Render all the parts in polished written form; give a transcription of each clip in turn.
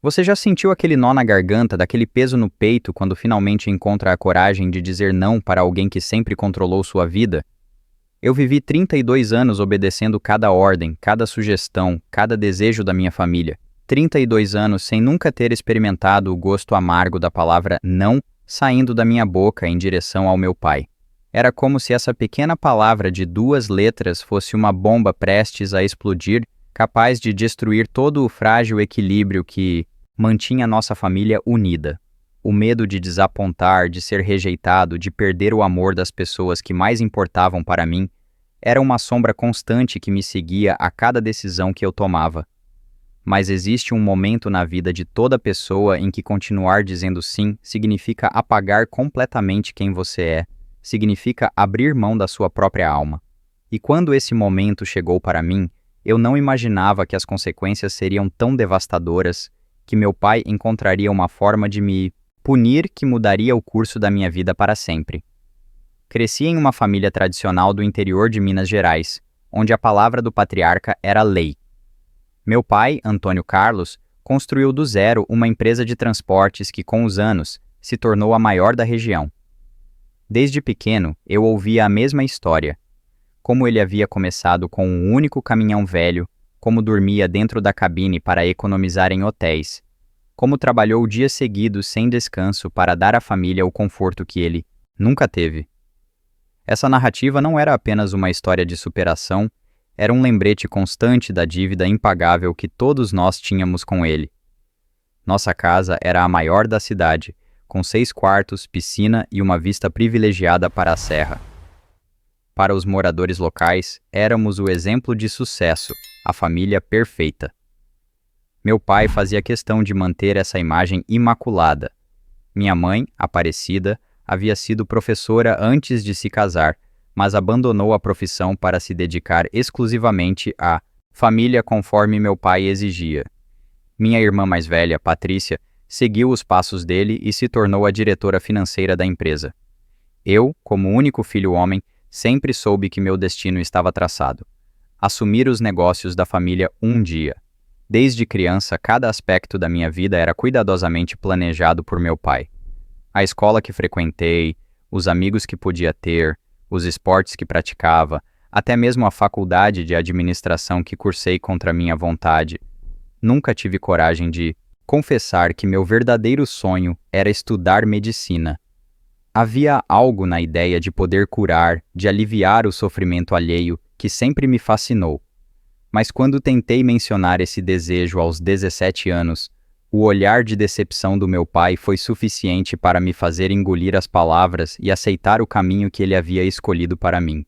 Você já sentiu aquele nó na garganta, daquele peso no peito quando finalmente encontra a coragem de dizer não para alguém que sempre controlou sua vida? Eu vivi 32 anos obedecendo cada ordem, cada sugestão, cada desejo da minha família. 32 anos sem nunca ter experimentado o gosto amargo da palavra não saindo da minha boca em direção ao meu pai. Era como se essa pequena palavra de 2 letras fosse uma bomba prestes a explodir, capaz de destruir todo o frágil equilíbrio que mantinha nossa família unida. O medo de desapontar, de ser rejeitado, de perder o amor das pessoas que mais importavam para mim, era uma sombra constante que me seguia a cada decisão que eu tomava. Mas existe um momento na vida de toda pessoa em que continuar dizendo sim significa apagar completamente quem você é, significa abrir mão da sua própria alma. E quando esse momento chegou para mim, eu não imaginava que as consequências seriam tão devastadoras, que meu pai encontraria uma forma de me punir que mudaria o curso da minha vida para sempre. Cresci em uma família tradicional do interior de Minas Gerais, onde a palavra do patriarca era lei. Meu pai, Antônio Carlos, construiu do zero uma empresa de transportes que, com os anos, se tornou a maior da região. Desde pequeno, eu ouvia a mesma história. Como ele havia começado com um único caminhão velho, como dormia dentro da cabine para economizar em hotéis, como trabalhou dias seguidos sem descanso para dar à família o conforto que ele nunca teve. Essa narrativa não era apenas uma história de superação, era um lembrete constante da dívida impagável que todos nós tínhamos com ele. Nossa casa era a maior da cidade, com 6 quartos, piscina e uma vista privilegiada para a serra. Para os moradores locais, éramos o exemplo de sucesso, a família perfeita. Meu pai fazia questão de manter essa imagem imaculada. Minha mãe, Aparecida, havia sido professora antes de se casar, mas abandonou a profissão para se dedicar exclusivamente à família conforme meu pai exigia. Minha irmã mais velha, Patrícia, seguiu os passos dele e se tornou a diretora financeira da empresa. Eu, como único filho homem, sempre soube que meu destino estava traçado: assumir os negócios da família um dia. Desde criança, cada aspecto da minha vida era cuidadosamente planejado por meu pai. A escola que frequentei, os amigos que podia ter, os esportes que praticava, até mesmo a faculdade de administração que cursei contra minha vontade. Nunca tive coragem de confessar que meu verdadeiro sonho era estudar medicina. Havia algo na ideia de poder curar, de aliviar o sofrimento alheio, que sempre me fascinou. Mas quando tentei mencionar esse desejo aos 17 anos, o olhar de decepção do meu pai foi suficiente para me fazer engolir as palavras e aceitar o caminho que ele havia escolhido para mim.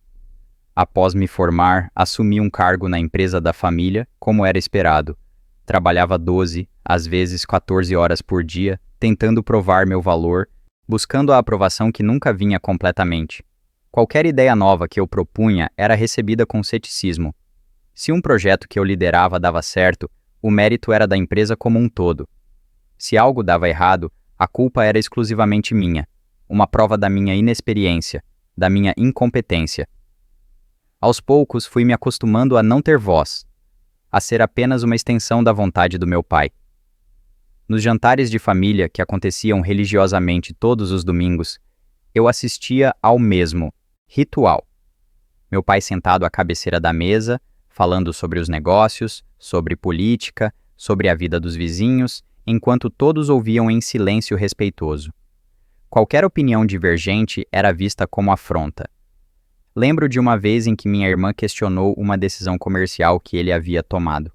Após me formar, assumi um cargo na empresa da família, como era esperado. Trabalhava 12, às vezes 14 horas por dia, tentando provar meu valor, buscando a aprovação que nunca vinha completamente. Qualquer ideia nova que eu propunha era recebida com ceticismo. Se um projeto que eu liderava dava certo, o mérito era da empresa como um todo. Se algo dava errado, a culpa era exclusivamente minha, uma prova da minha inexperiência, da minha incompetência. Aos poucos fui me acostumando a não ter voz, a ser apenas uma extensão da vontade do meu pai. Nos jantares de família que aconteciam religiosamente todos os domingos, eu assistia ao mesmo ritual. Meu pai sentado à cabeceira da mesa, falando sobre os negócios, sobre política, sobre a vida dos vizinhos, enquanto todos ouviam em silêncio respeitoso. Qualquer opinião divergente era vista como afronta. Lembro de uma vez em que minha irmã questionou uma decisão comercial que ele havia tomado.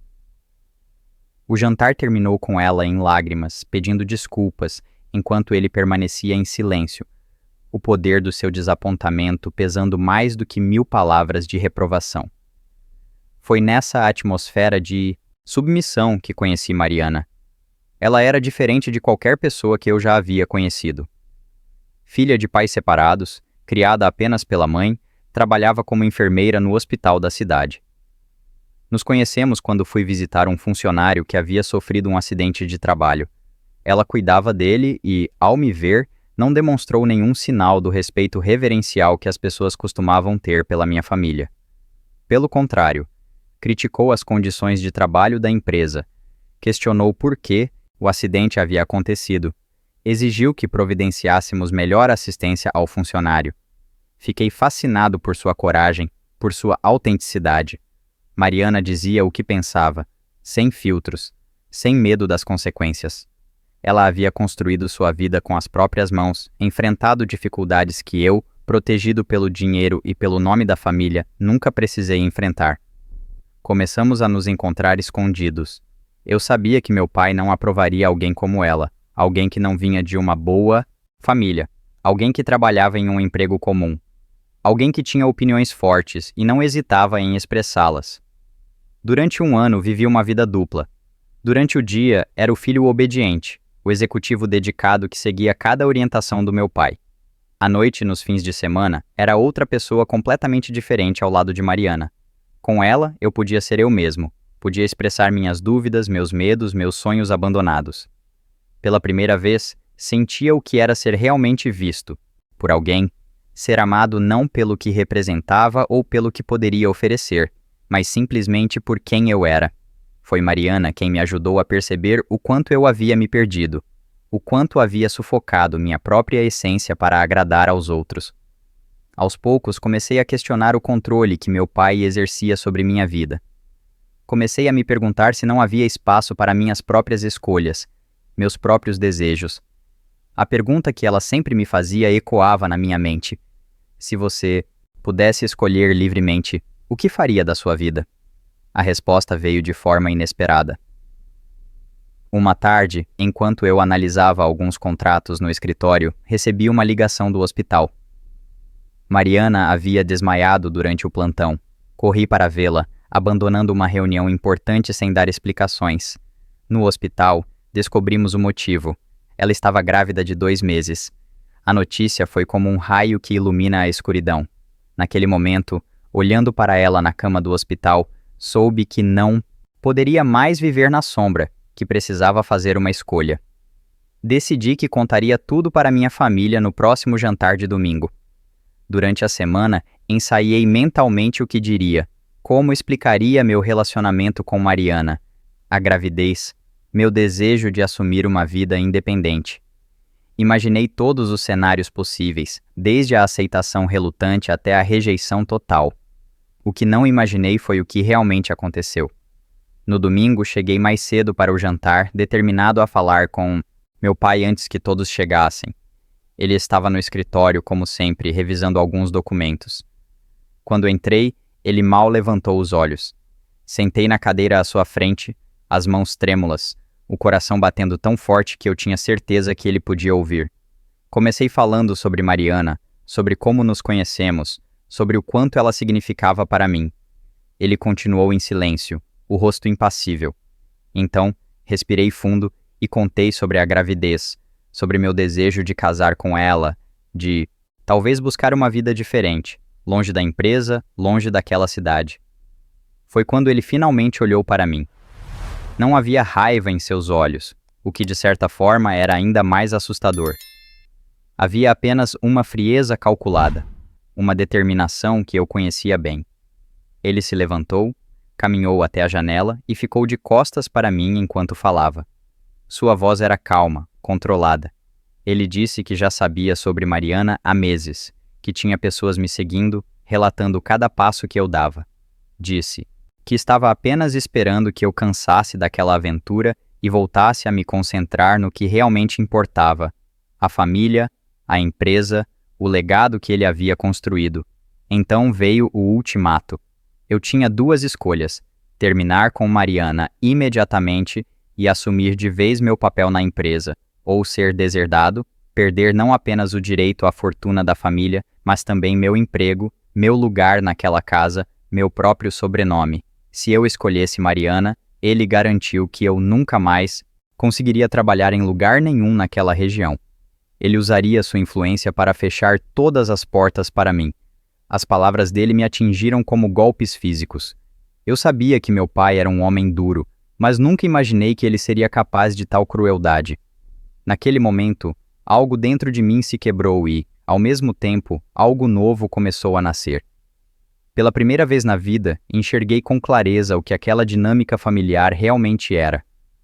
O jantar terminou com ela em lágrimas, pedindo desculpas, enquanto ele permanecia em silêncio, o poder do seu desapontamento pesando mais do que 1000 palavras de reprovação. Foi nessa atmosfera de submissão que conheci Mariana. Ela era diferente de qualquer pessoa que eu já havia conhecido. Filha de pais separados, criada apenas pela mãe, trabalhava como enfermeira no hospital da cidade. Nos conhecemos quando fui visitar um funcionário que havia sofrido um acidente de trabalho. Ela cuidava dele e, ao me ver, não demonstrou nenhum sinal do respeito reverencial que as pessoas costumavam ter pela minha família. Pelo contrário, criticou as condições de trabalho da empresa, questionou por que O acidente havia acontecido. Exigiu que providenciássemos melhor assistência ao funcionário. Fiquei fascinado por sua coragem, por sua autenticidade. Mariana dizia o que pensava, sem filtros, sem medo das consequências. Ela havia construído sua vida com as próprias mãos, enfrentado dificuldades que eu, protegido pelo dinheiro e pelo nome da família, nunca precisei enfrentar. Começamos a nos encontrar escondidos. Eu sabia que meu pai não aprovaria alguém como ela, alguém que não vinha de uma boa família, alguém que trabalhava em um emprego comum, alguém que tinha opiniões fortes e não hesitava em expressá-las. Durante um ano vivi uma vida dupla. Durante o dia era o filho obediente, o executivo dedicado que seguia cada orientação do meu pai. À noite, nos fins de semana, era outra pessoa completamente diferente ao lado de Mariana. Com ela, eu podia ser eu mesmo, podia expressar minhas dúvidas, meus medos, meus sonhos abandonados. Pela primeira vez, sentia o que era ser realmente visto por alguém, ser amado não pelo que representava ou pelo que poderia oferecer, mas simplesmente por quem eu era. Foi Mariana quem me ajudou a perceber o quanto eu havia me perdido, o quanto havia sufocado minha própria essência para agradar aos outros. Aos poucos, comecei a questionar o controle que meu pai exercia sobre minha vida. Comecei a me perguntar se não havia espaço para minhas próprias escolhas, meus próprios desejos. A pergunta que ela sempre me fazia ecoava na minha mente. Se você pudesse escolher livremente, o que faria da sua vida? A resposta veio de forma inesperada. Uma tarde, enquanto eu analisava alguns contratos no escritório, recebi uma ligação do hospital. Mariana havia desmaiado durante o plantão. Corri para vê-la, abandonando uma reunião importante sem dar explicações. No hospital, descobrimos o motivo. Ela estava grávida de 2 meses. A notícia foi como um raio que ilumina a escuridão. Naquele momento, olhando para ela na cama do hospital, soube que não poderia mais viver na sombra, que precisava fazer uma escolha. Decidi que contaria tudo para minha família no próximo jantar de domingo. Durante a semana, ensaiei mentalmente o que diria, como explicaria meu relacionamento com Mariana, a gravidez, meu desejo de assumir uma vida independente. Imaginei todos os cenários possíveis, desde a aceitação relutante até a rejeição total. O que não imaginei foi o que realmente aconteceu. No domingo, cheguei mais cedo para o jantar, determinado a falar com meu pai antes que todos chegassem. Ele estava no escritório, como sempre, revisando alguns documentos. Quando entrei, ele mal levantou os olhos. Sentei na cadeira à sua frente, as mãos trêmulas, o coração batendo tão forte que eu tinha certeza que ele podia ouvir. Comecei falando sobre Mariana, sobre como nos conhecemos, sobre o quanto ela significava para mim. Ele continuou em silêncio, o rosto impassível. Então, respirei fundo e contei sobre a gravidez, sobre meu desejo de casar com ela, de talvez buscar uma vida diferente, longe da empresa, longe daquela cidade. Foi quando ele finalmente olhou para mim. Não havia raiva em seus olhos, o que de certa forma era ainda mais assustador. Havia apenas uma frieza calculada, uma determinação que eu conhecia bem. Ele se levantou, caminhou até a janela e ficou de costas para mim enquanto falava. Sua voz era calma, controlada. Ele disse que já sabia sobre Mariana há meses, que tinha pessoas me seguindo, relatando cada passo que eu dava. Disse que estava apenas esperando que eu cansasse daquela aventura e voltasse a me concentrar no que realmente importava: a família, a empresa, o legado que ele havia construído. Então veio o ultimato. Eu tinha 2 escolhas: terminar com Mariana imediatamente e assumir de vez meu papel na empresa, ou ser deserdado, perder não apenas o direito à fortuna da família, mas também meu emprego, meu lugar naquela casa, meu próprio sobrenome. Se eu escolhesse Mariana, ele garantiu que eu nunca mais conseguiria trabalhar em lugar nenhum naquela região. Ele usaria sua influência para fechar todas as portas para mim. As palavras dele me atingiram como golpes físicos. Eu sabia que meu pai era um homem duro, mas nunca imaginei que ele seria capaz de tal crueldade. Naquele momento, algo dentro de mim se quebrou e, ao mesmo tempo, algo novo começou a nascer. Pela primeira vez na vida, enxerguei com clareza o que aquela dinâmica familiar realmente era.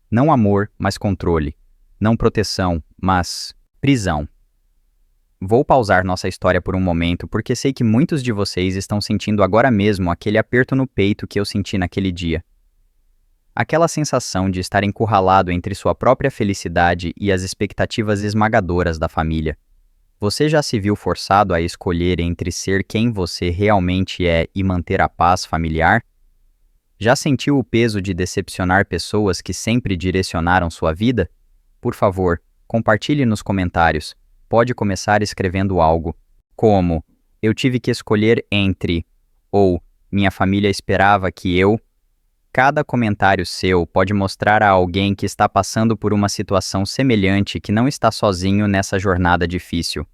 Não amor, mas controle. Não proteção, mas prisão. Vou pausar nossa história por um momento porque sei que muitos de vocês estão sentindo agora mesmo aquele aperto no peito que eu senti naquele dia. Aquela sensação de estar encurralado entre sua própria felicidade e as expectativas esmagadoras da família. Você já se viu forçado a escolher entre ser quem você realmente é e manter a paz familiar? Já sentiu o peso de decepcionar pessoas que sempre direcionaram sua vida? Por favor, compartilhe nos comentários. Pode começar escrevendo algo, como eu tive que escolher entre, ou minha família esperava que eu. Cada comentário seu pode mostrar a alguém que está passando por uma situação semelhante que não está sozinho nessa jornada difícil.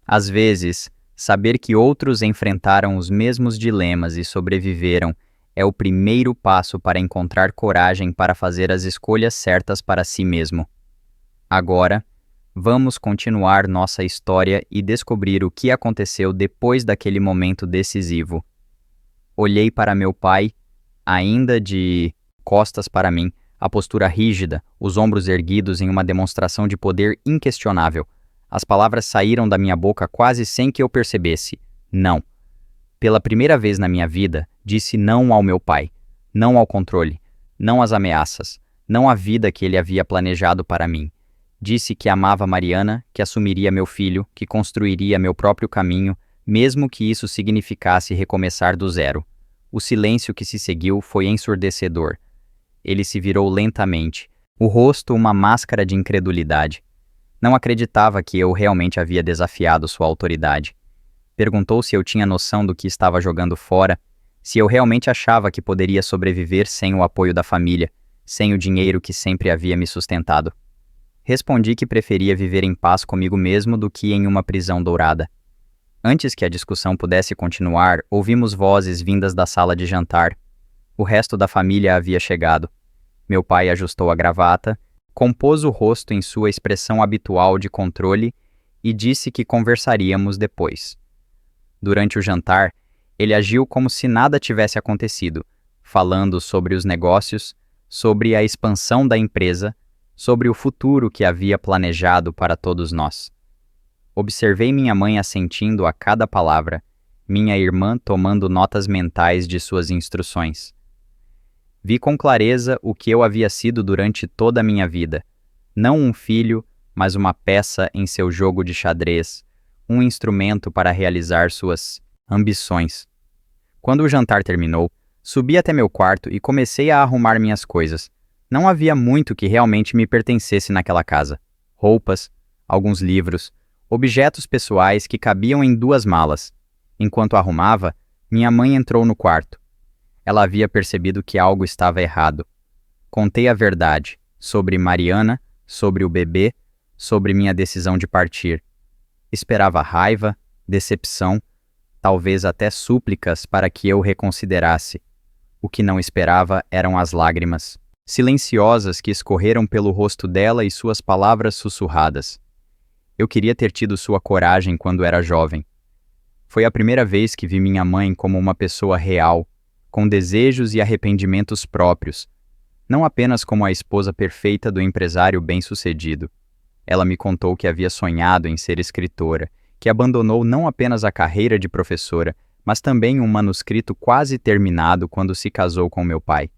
Às vezes, saber que outros enfrentaram os mesmos dilemas e sobreviveram é o primeiro passo para encontrar coragem para fazer as escolhas certas para si mesmo. Agora, vamos continuar nossa história e descobrir o que aconteceu depois daquele momento decisivo. Olhei para meu pai, ainda de costas para mim, a postura rígida, os ombros erguidos em uma demonstração de poder inquestionável. As palavras saíram da minha boca quase sem que eu percebesse. Não. Pela primeira vez na minha vida, disse não ao meu pai, não ao controle, não às ameaças, não à vida que ele havia planejado para mim. Disse que amava Mariana, que assumiria meu filho, que construiria meu próprio caminho, mesmo que isso significasse recomeçar do zero. O silêncio que se seguiu foi ensurdecedor. Ele se virou lentamente, o rosto uma máscara de incredulidade. Não acreditava que eu realmente havia desafiado sua autoridade. Perguntou se eu tinha noção do que estava jogando fora, se eu realmente achava que poderia sobreviver sem o apoio da família, sem o dinheiro que sempre havia me sustentado. Respondi que preferia viver em paz comigo mesmo do que em uma prisão dourada. Antes que a discussão pudesse continuar, ouvimos vozes vindas da sala de jantar. O resto da família havia chegado. Meu pai ajustou a gravata, compôs o rosto em sua expressão habitual de controle e disse que conversaríamos depois. Durante o jantar, ele agiu como se nada tivesse acontecido, falando sobre os negócios, sobre a expansão da empresa, sobre o futuro que havia planejado para todos nós. Observei minha mãe assentindo a cada palavra, minha irmã tomando notas mentais de suas instruções. Vi com clareza o que eu havia sido durante toda a minha vida. Não um filho, mas uma peça em seu jogo de xadrez, um instrumento para realizar suas ambições. Quando o jantar terminou, subi até meu quarto e comecei a arrumar minhas coisas. Não havia muito que realmente me pertencesse naquela casa. Roupas, alguns livros, objetos pessoais que cabiam em 2 malas. Enquanto arrumava, minha mãe entrou no quarto. Ela havia percebido que algo estava errado. Contei a verdade sobre Mariana, sobre o bebê, sobre minha decisão de partir. Esperava raiva, decepção, talvez até súplicas para que eu reconsiderasse. O que não esperava eram as lágrimas, silenciosas que escorreram pelo rosto dela e suas palavras sussurradas. Eu queria ter tido sua coragem quando era jovem. Foi a primeira vez que vi minha mãe como uma pessoa real, com desejos e arrependimentos próprios, não apenas como a esposa perfeita do empresário bem-sucedido. Ela me contou que havia sonhado em ser escritora, que abandonou não apenas a carreira de professora, mas também um manuscrito quase terminado quando se casou com meu pai.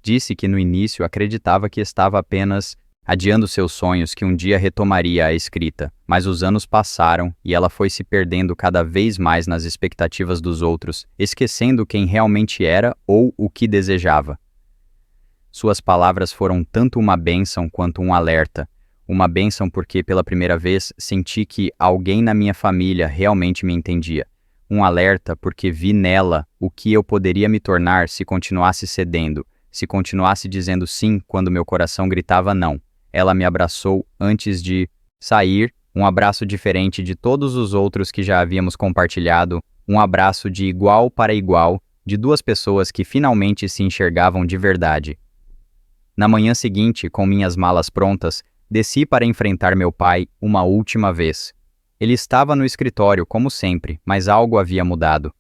Disse que no início acreditava que estava apenas adiando seus sonhos que um dia retomaria a escrita, mas os anos passaram e ela foi se perdendo cada vez mais nas expectativas dos outros, esquecendo quem realmente era ou o que desejava. Suas palavras foram tanto uma bênção quanto um alerta. Uma bênção porque pela primeira vez senti que alguém na minha família realmente me entendia. Um alerta porque vi nela o que eu poderia me tornar se continuasse cedendo, se continuasse dizendo sim quando meu coração gritava não. Ela me abraçou antes de sair, um abraço diferente de todos os outros que já havíamos compartilhado, um abraço de igual para igual, de 2 pessoas que finalmente se enxergavam de verdade. Na manhã seguinte, com minhas malas prontas, desci para enfrentar meu pai uma última vez. Ele estava no escritório, como sempre, mas algo havia mudado.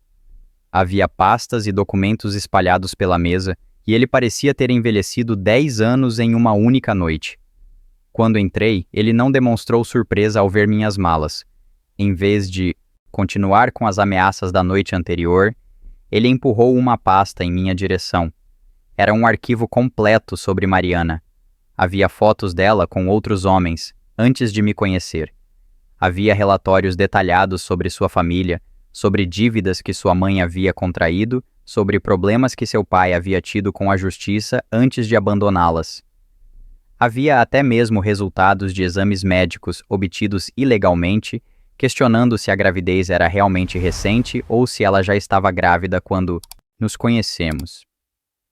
Havia pastas e documentos espalhados pela mesa, e ele parecia ter envelhecido 10 anos em uma única noite. Quando entrei, ele não demonstrou surpresa ao ver minhas malas. Em vez de continuar com as ameaças da noite anterior, ele empurrou uma pasta em minha direção. Era um arquivo completo sobre Mariana. Havia fotos dela com outros homens, antes de me conhecer. Havia relatórios detalhados sobre sua família, sobre dívidas que sua mãe havia contraído, sobre problemas que seu pai havia tido com a justiça antes de abandoná-las. Havia até mesmo resultados de exames médicos obtidos ilegalmente, questionando se a gravidez era realmente recente ou se ela já estava grávida quando nos conhecemos.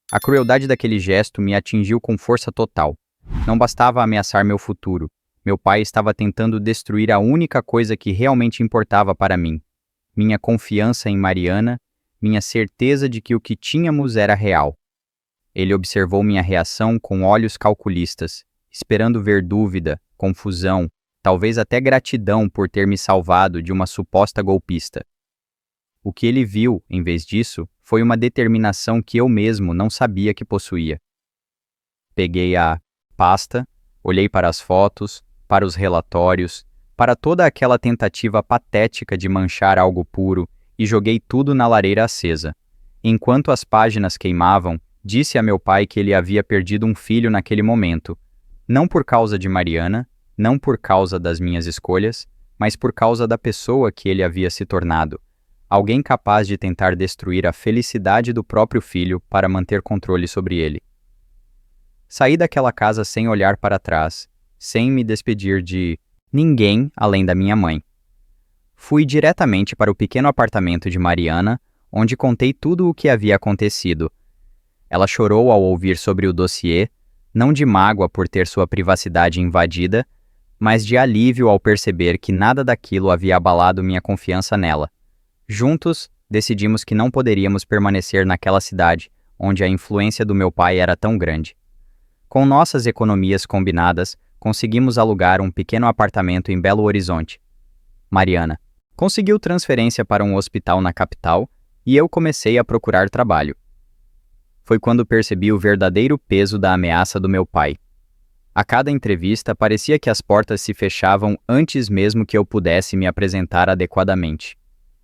A crueldade daquele gesto me atingiu com força total. Não bastava ameaçar meu futuro. Meu pai estava tentando destruir a única coisa que realmente importava para mim. Minha confiança em Mariana, minha certeza de que o que tínhamos era real. Ele observou minha reação com olhos calculistas, esperando ver dúvida, confusão, talvez até gratidão por ter me salvado de uma suposta golpista. O que ele viu, em vez disso, foi uma determinação que eu mesmo não sabia que possuía. Peguei a pasta, olhei para as fotos, para os relatórios, para toda aquela tentativa patética de manchar algo puro e joguei tudo na lareira acesa. Enquanto as páginas queimavam, disse a meu pai que ele havia perdido um filho naquele momento, não por causa de Mariana, não por causa das minhas escolhas, mas por causa da pessoa que ele havia se tornado, alguém capaz de tentar destruir a felicidade do próprio filho para manter controle sobre ele. Saí daquela casa sem olhar para trás, sem me despedir de ninguém além da minha mãe. Fui diretamente para o pequeno apartamento de Mariana, onde contei tudo o que havia acontecido. Ela chorou ao ouvir sobre o dossiê, não de mágoa por ter sua privacidade invadida, mas de alívio ao perceber que nada daquilo havia abalado minha confiança nela. Juntos, decidimos que não poderíamos permanecer naquela cidade, onde a influência do meu pai era tão grande. Com nossas economias combinadas, conseguimos alugar um pequeno apartamento em Belo Horizonte. Mariana conseguiu transferência para um hospital na capital e eu comecei a procurar trabalho. Foi quando percebi o verdadeiro peso da ameaça do meu pai. A cada entrevista parecia que as portas se fechavam antes mesmo que eu pudesse me apresentar adequadamente.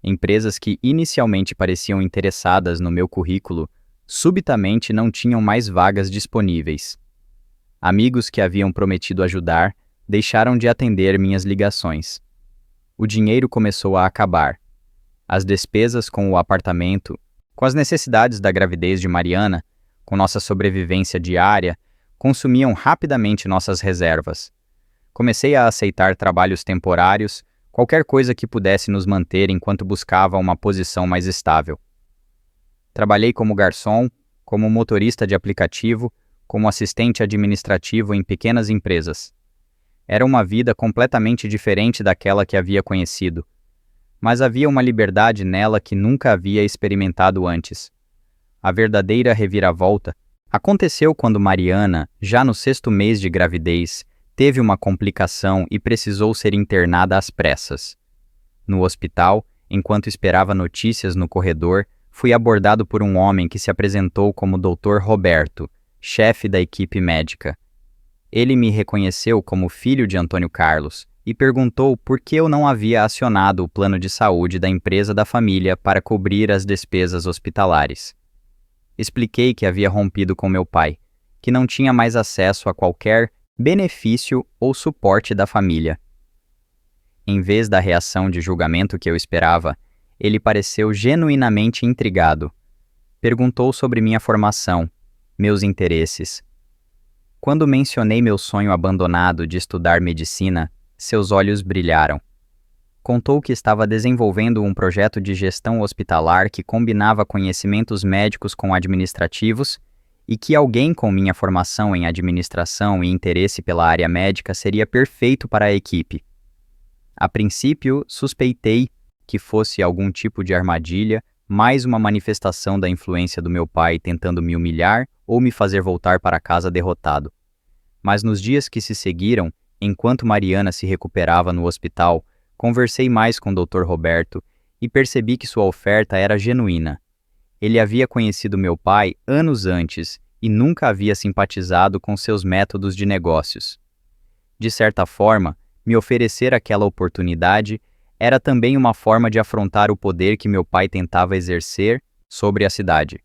Empresas que inicialmente pareciam interessadas no meu currículo, subitamente não tinham mais vagas disponíveis. Amigos que haviam prometido ajudar deixaram de atender minhas ligações. O dinheiro começou a acabar. As despesas com o apartamento, com as necessidades da gravidez de Mariana, com nossa sobrevivência diária, consumiam rapidamente nossas reservas. Comecei a aceitar trabalhos temporários, qualquer coisa que pudesse nos manter enquanto buscava uma posição mais estável. Trabalhei como garçom, como motorista de aplicativo, como assistente administrativo em pequenas empresas. Era uma vida completamente diferente daquela que havia conhecido, mas havia uma liberdade nela que nunca havia experimentado antes. A verdadeira reviravolta aconteceu quando Mariana, já no 6º mês de gravidez, teve uma complicação e precisou ser internada às pressas. No hospital, enquanto esperava notícias no corredor, fui abordado por um homem que se apresentou como Dr. Roberto, chefe da equipe médica. Ele me reconheceu como filho de Antônio Carlos e perguntou por que eu não havia acionado o plano de saúde da empresa da família para cobrir as despesas hospitalares. Expliquei que havia rompido com meu pai, que não tinha mais acesso a qualquer benefício ou suporte da família. Em vez da reação de julgamento que eu esperava, ele pareceu genuinamente intrigado. Perguntou sobre minha formação, meus interesses. Quando mencionei meu sonho abandonado de estudar medicina, seus olhos brilharam. Contou que estava desenvolvendo um projeto de gestão hospitalar que combinava conhecimentos médicos com administrativos e que alguém com minha formação em administração e interesse pela área médica seria perfeito para a equipe. A princípio, suspeitei que fosse algum tipo de armadilha, mais uma manifestação da influência do meu pai tentando me humilhar ou me fazer voltar para casa derrotado. Mas nos dias que se seguiram, enquanto Mariana se recuperava no hospital, conversei mais com o Dr. Roberto e percebi que sua oferta era genuína. Ele havia conhecido meu pai anos antes e nunca havia simpatizado com seus métodos de negócios. De certa forma, me oferecer aquela oportunidade era também uma forma de afrontar o poder que meu pai tentava exercer sobre a cidade.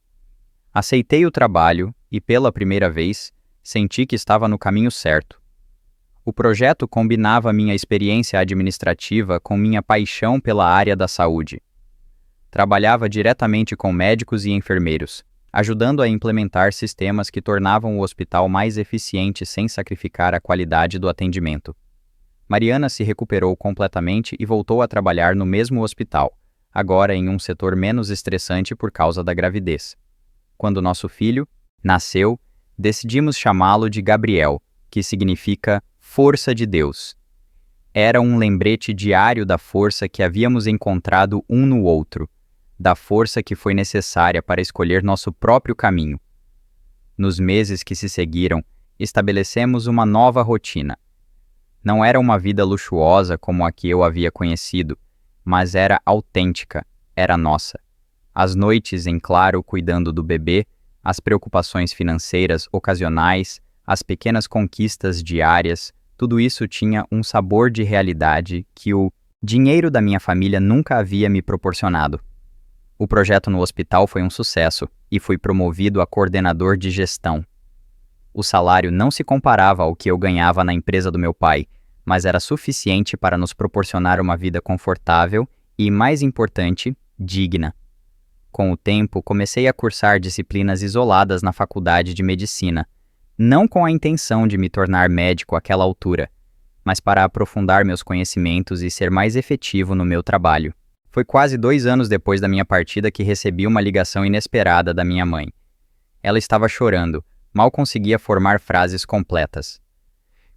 Aceitei o trabalho e, pela primeira vez, senti que estava no caminho certo. O projeto combinava minha experiência administrativa com minha paixão pela área da saúde. Trabalhava diretamente com médicos e enfermeiros, ajudando a implementar sistemas que tornavam o hospital mais eficiente sem sacrificar a qualidade do atendimento. Mariana se recuperou completamente e voltou a trabalhar no mesmo hospital, agora em um setor menos estressante por causa da gravidez. Quando nosso filho nasceu, decidimos chamá-lo de Gabriel, que significa Força de Deus. Era um lembrete diário da força que havíamos encontrado um no outro, da força que foi necessária para escolher nosso próprio caminho. Nos meses que se seguiram, estabelecemos uma nova rotina. Não era uma vida luxuosa como a que eu havia conhecido, mas era autêntica, era nossa. As noites em claro cuidando do bebê, as preocupações financeiras ocasionais, as pequenas conquistas diárias, tudo isso tinha um sabor de realidade que o dinheiro da minha família nunca havia me proporcionado. O projeto no hospital foi um sucesso e fui promovido a coordenador de gestão. O salário não se comparava ao que eu ganhava na empresa do meu pai, mas era suficiente para nos proporcionar uma vida confortável e, mais importante, digna. Com o tempo, comecei a cursar disciplinas isoladas na faculdade de medicina, não com a intenção de me tornar médico àquela altura, mas para aprofundar meus conhecimentos e ser mais efetivo no meu trabalho. Foi quase 2 anos depois da minha partida que recebi uma ligação inesperada da minha mãe. Ela estava chorando, mal conseguia formar frases completas.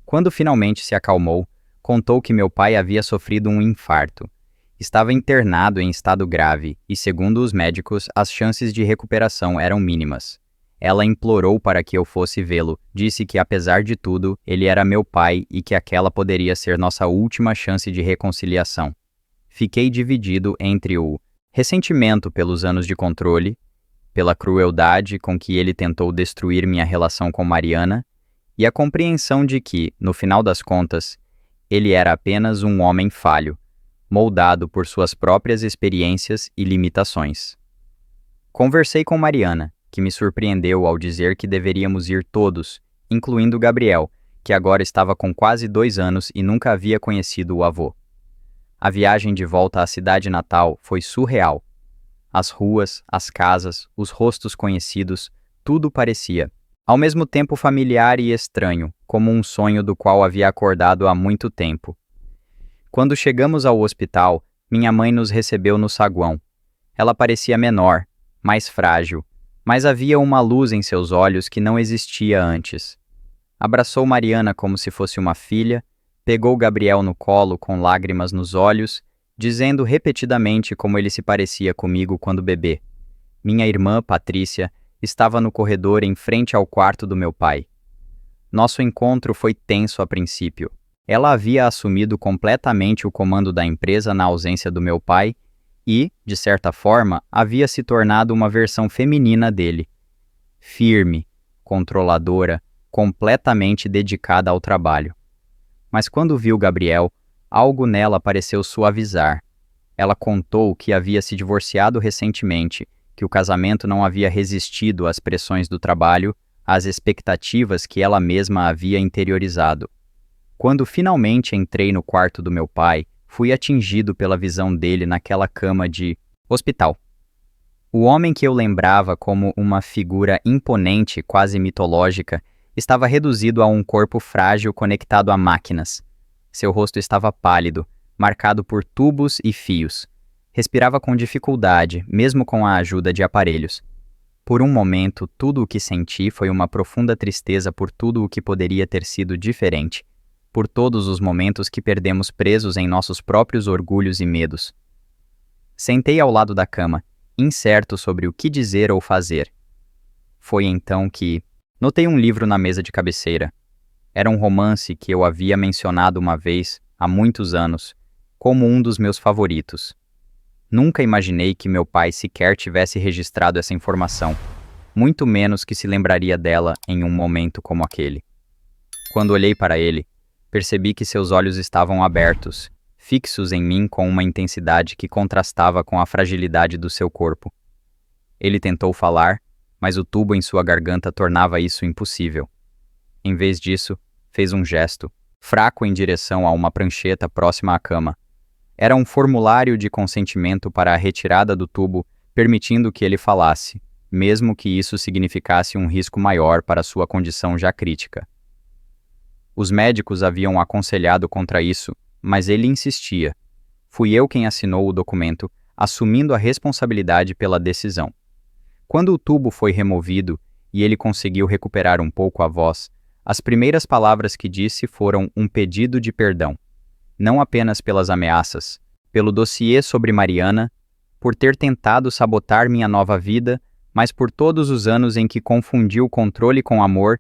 Quando finalmente se acalmou, contou que meu pai havia sofrido um infarto. Estava internado em estado grave e, segundo os médicos, as chances de recuperação eram mínimas. Ela implorou para que eu fosse vê-lo, disse que, apesar de tudo, ele era meu pai e que aquela poderia ser nossa última chance de reconciliação. Fiquei dividido entre o ressentimento pelos anos de controle, pela crueldade com que ele tentou destruir minha relação com Mariana, e a compreensão de que, no final das contas, ele era apenas um homem falho, moldado por suas próprias experiências e limitações. Conversei com Mariana, que me surpreendeu ao dizer que deveríamos ir todos, incluindo Gabriel, que agora estava com quase 2 anos e nunca havia conhecido o avô. A viagem de volta à cidade natal foi surreal. As ruas, as casas, os rostos conhecidos, tudo parecia, ao mesmo tempo familiar e estranho, como um sonho do qual havia acordado há muito tempo. Quando chegamos ao hospital, minha mãe nos recebeu no saguão. Ela parecia menor, mais frágil, mas havia uma luz em seus olhos que não existia antes. Abraçou Mariana como se fosse uma filha, pegou Gabriel no colo com lágrimas nos olhos, dizendo repetidamente como ele se parecia comigo quando bebê. Minha irmã, Patrícia, estava no corredor em frente ao quarto do meu pai. Nosso encontro foi tenso a princípio. Ela havia assumido completamente o comando da empresa na ausência do meu pai e, de certa forma, havia se tornado uma versão feminina dele. Firme, controladora, completamente dedicada ao trabalho. Mas quando viu Gabriel, algo nela pareceu suavizar. Ela contou que havia se divorciado recentemente, que o casamento não havia resistido às pressões do trabalho, às expectativas que ela mesma havia interiorizado. Quando finalmente entrei no quarto do meu pai, fui atingido pela visão dele naquela cama de hospital. O homem que eu lembrava como uma figura imponente, quase mitológica, estava reduzido a um corpo frágil conectado a máquinas. Seu rosto estava pálido, marcado por tubos e fios. Respirava com dificuldade, mesmo com a ajuda de aparelhos. Por um momento, tudo o que senti foi uma profunda tristeza por tudo o que poderia ter sido diferente, por todos os momentos que perdemos presos em nossos próprios orgulhos e medos. Sentei ao lado da cama, incerto sobre o que dizer ou fazer. Foi então que notei um livro na mesa de cabeceira. Era um romance que eu havia mencionado uma vez, há muitos anos, como um dos meus favoritos. Nunca imaginei que meu pai sequer tivesse registrado essa informação. muito menos que se lembraria dela em um momento como aquele. Quando olhei para ele, percebi que seus olhos estavam abertos, fixos em mim com uma intensidade que contrastava com a fragilidade do seu corpo. Ele tentou falar, mas o tubo em sua garganta tornava isso impossível. Em vez disso, fez um gesto, fraco em direção a uma prancheta próxima à cama. Era um formulário de consentimento para a retirada do tubo, permitindo que ele falasse, mesmo que isso significasse um risco maior para sua condição já crítica. Os médicos haviam aconselhado contra isso, mas ele insistia. Fui eu quem assinou o documento, assumindo a responsabilidade pela decisão. Quando o tubo foi removido e ele conseguiu recuperar um pouco a voz, as primeiras palavras que disse foram um pedido de perdão. Não apenas pelas ameaças, pelo dossiê sobre Mariana, por ter tentado sabotar minha nova vida, mas por todos os anos em que confundiu controle com amor,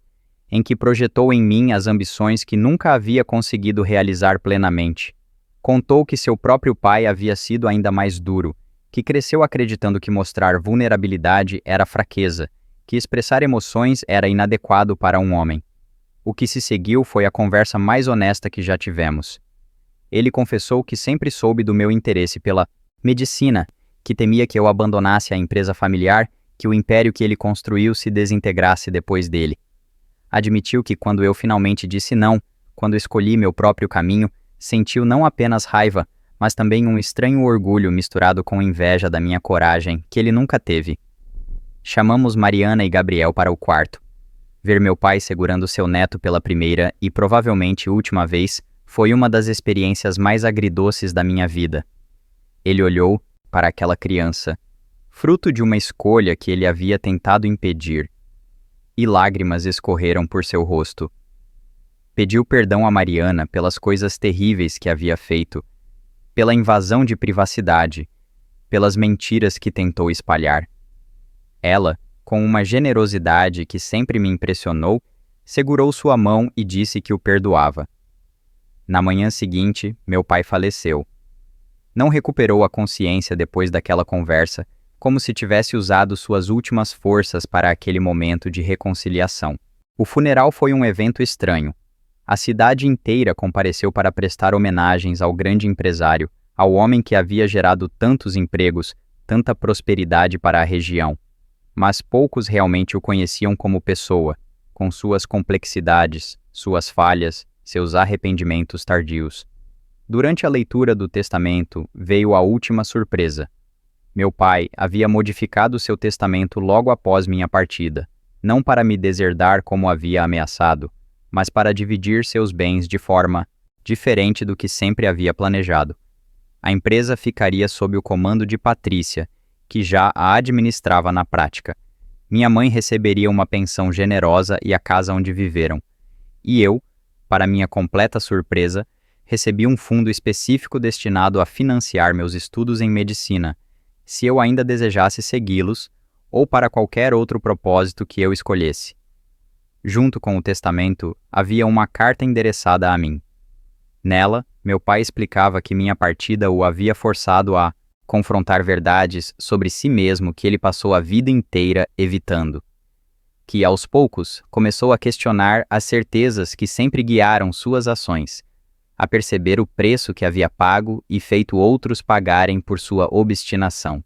em que projetou em mim as ambições que nunca havia conseguido realizar plenamente. Contou que seu próprio pai havia sido ainda mais duro, que cresceu acreditando que mostrar vulnerabilidade era fraqueza, que expressar emoções era inadequado para um homem. O que se seguiu foi a conversa mais honesta que já tivemos. Ele confessou que sempre soube do meu interesse pela medicina, que temia que eu abandonasse a empresa familiar, que o império que ele construiu se desintegrasse depois dele. Admitiu que quando eu finalmente disse não, quando escolhi meu próprio caminho, sentiu não apenas raiva, mas também um estranho orgulho misturado com inveja da minha coragem, que ele nunca teve. Chamamos Mariana e Gabriel para o quarto. Ver meu pai segurando seu neto pela primeira e provavelmente última vez foi uma das experiências mais agridoces da minha vida. Ele olhou para aquela criança, fruto de uma escolha que ele havia tentado impedir, e lágrimas escorreram por seu rosto. Pediu perdão a Mariana pelas coisas terríveis que havia feito, pela invasão de privacidade, pelas mentiras que tentou espalhar. Ela, com uma generosidade que sempre me impressionou, segurou sua mão e disse que o perdoava. Na manhã seguinte, meu pai faleceu. Não recuperou a consciência depois daquela conversa, como se tivesse usado suas últimas forças para aquele momento de reconciliação. O funeral foi um evento estranho. A cidade inteira compareceu para prestar homenagens ao grande empresário, ao homem que havia gerado tantos empregos, tanta prosperidade para a região. Mas poucos realmente o conheciam como pessoa, com suas complexidades, suas falhas, seus arrependimentos tardios. Durante a leitura do testamento, veio a última surpresa. Meu pai havia modificado seu testamento logo após minha partida, não para me deserdar como havia ameaçado, mas para dividir seus bens de forma diferente do que sempre havia planejado. A empresa ficaria sob o comando de Patrícia, que já a administrava na prática. Minha mãe receberia uma pensão generosa e a casa onde viveram. E eu, para minha completa surpresa, recebi um fundo específico destinado a financiar meus estudos em medicina, se eu ainda desejasse segui-los, ou para qualquer outro propósito que eu escolhesse. Junto com o testamento, havia uma carta endereçada a mim. Nela, meu pai explicava que minha partida o havia forçado a confrontar verdades sobre si mesmo que ele passou a vida inteira evitando. Que, aos poucos, começou a questionar as certezas que sempre guiaram suas ações, a perceber o preço que havia pago e feito outros pagarem por sua obstinação.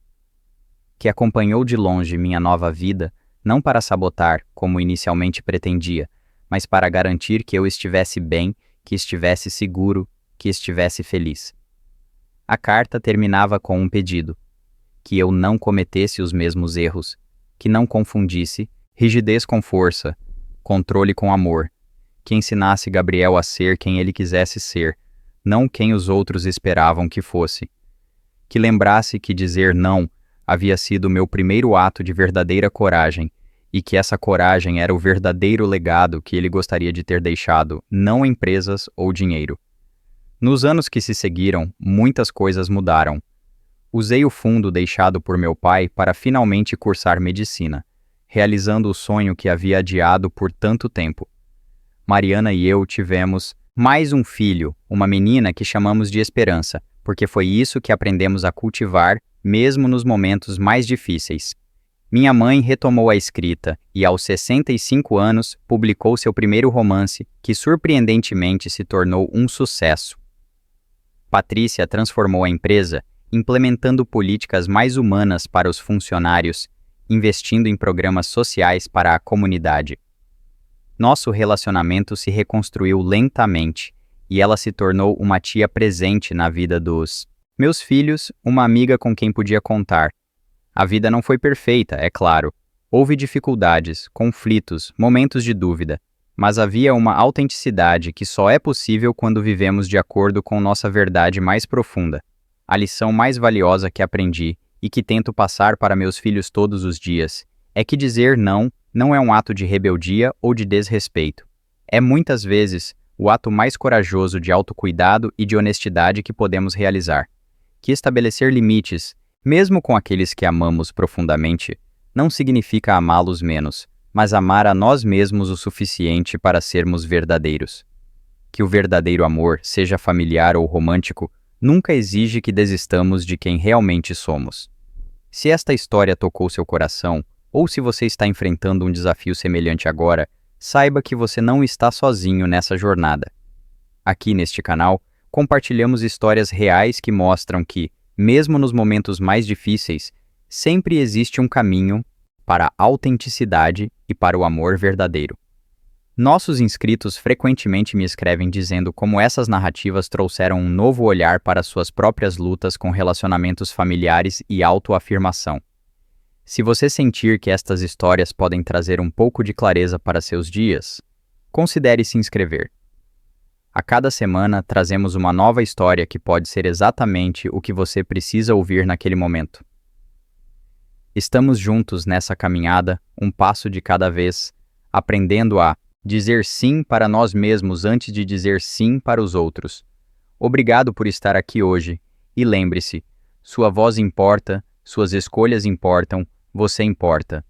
Que acompanhou de longe minha nova vida, não para sabotar, como inicialmente pretendia, mas para garantir que eu estivesse bem, que estivesse seguro, que estivesse feliz. A carta terminava com um pedido: que eu não cometesse os mesmos erros, que não confundisse rigidez com força, controle com amor, que ensinasse Gabriel a ser quem ele quisesse ser, não quem os outros esperavam que fosse. Que lembrasse que dizer não havia sido meu primeiro ato de verdadeira coragem, e que essa coragem era o verdadeiro legado que ele gostaria de ter deixado, não empresas ou dinheiro. Nos anos que se seguiram, muitas coisas mudaram. Usei o fundo deixado por meu pai para finalmente cursar medicina, realizando o sonho que havia adiado por tanto tempo. Mariana e eu tivemos mais um filho, uma menina que chamamos de Esperança, porque foi isso que aprendemos a cultivar, mesmo nos momentos mais difíceis. Minha mãe retomou a escrita e, aos 65 anos, publicou seu primeiro romance, que surpreendentemente se tornou um sucesso. Patrícia transformou a empresa, implementando políticas mais humanas para os funcionários, investindo em programas sociais para a comunidade. Nosso relacionamento se reconstruiu lentamente e ela se tornou uma tia presente na vida dos meus filhos, uma amiga com quem podia contar. A vida não foi perfeita, é claro. Houve dificuldades, conflitos, momentos de dúvida, mas havia uma autenticidade que só é possível quando vivemos de acordo com nossa verdade mais profunda. A lição mais valiosa que aprendi e que tento passar para meus filhos todos os dias é que dizer não é um ato de rebeldia ou de desrespeito. É muitas vezes o ato mais corajoso de autocuidado e de honestidade que podemos realizar. Que estabelecer limites, mesmo com aqueles que amamos profundamente, não significa amá-los menos, mas amar a nós mesmos o suficiente para sermos verdadeiros. Que o verdadeiro amor, seja familiar ou romântico, nunca exige que desistamos de quem realmente somos. Se esta história tocou seu coração, ou se você está enfrentando um desafio semelhante agora, saiba que você não está sozinho nessa jornada. Aqui neste canal, compartilhamos histórias reais que mostram que, mesmo nos momentos mais difíceis, sempre existe um caminho para a autenticidade e para o amor verdadeiro. Nossos inscritos frequentemente me escrevem dizendo como essas narrativas trouxeram um novo olhar para suas próprias lutas com relacionamentos familiares e autoafirmação. Se você sentir que estas histórias podem trazer um pouco de clareza para seus dias, considere se inscrever. A cada semana trazemos uma nova história que pode ser exatamente o que você precisa ouvir naquele momento. Estamos juntos nessa caminhada, um passo de cada vez, aprendendo a dizer sim para nós mesmos antes de dizer sim para os outros. Obrigado por estar aqui hoje, e lembre-se, sua voz importa, suas escolhas importam, você importa.